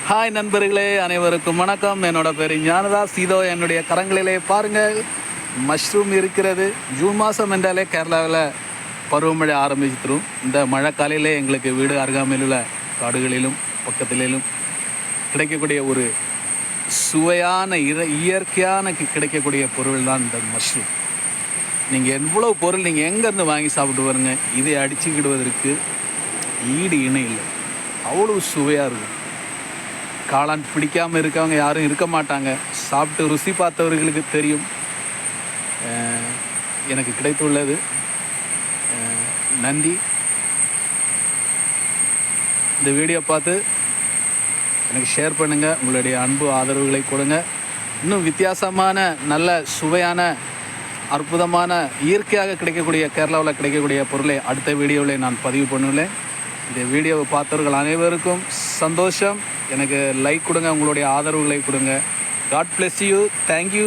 Hi நண்பர்களே, அனைவருக்கும் வணக்கம். என்னோட பேர் ஞானதாஸ். இதோ என்னுடைய கரங்களிலே பாருங்கள், மஷ்ரூம் இருக்கிறது. ஜூன் மாதம் என்றாலே கேரளாவில் பருவமழை ஆரம்பிச்சிடும். இந்த மழை காலையிலே எங்களுக்கு வீடு அருகாமையில் உள்ள காடுகளிலும் பக்கத்திலும் கிடைக்கக்கூடிய ஒரு சுவையான இயற்கையான கிடைக்கக்கூடிய பொருள் தான் இந்த மஷ்ரூம். நீங்கள் எவ்வளோ பொருள் நீங்கள் எங்கேருந்து வாங்கி சாப்பிட்டு வருங்க, இதை அடிச்சுக்கிடுவதற்கு ஈடு இணை இல்லை. அவ்வளோ சுவையாக இருக்கும். காளான் பிடிக்காமல் இருக்கவங்க யாரும் இருக்க மாட்டாங்க. சாப்பிட்டு ருசி பார்த்தவர்களுக்கு தெரியும். எனக்கு கிடைத்துள்ளது. நன்றி. இந்த வீடியோ பார்த்து எனக்கு ஷேர் பண்ணுங்கள். உங்களுடைய அன்பு ஆதரவுகளை கொடுங்க. இன்னும் வித்தியாசமான நல்ல சுவையான அற்புதமான இயற்கையாக கிடைக்கக்கூடிய கேரளாவில் கிடைக்கக்கூடிய பொருளை அடுத்த வீடியோவில் நான் பதிவு பண்ணுவேன். இந்த வீடியோவை பார்த்தவர்கள் அனைவருக்கும் சந்தோஷம். எனக்கு லைக் கொடுங்க, உங்களுடைய ஆதரவுகளை கொடுங்க. God bless you. தேங்க்யூ.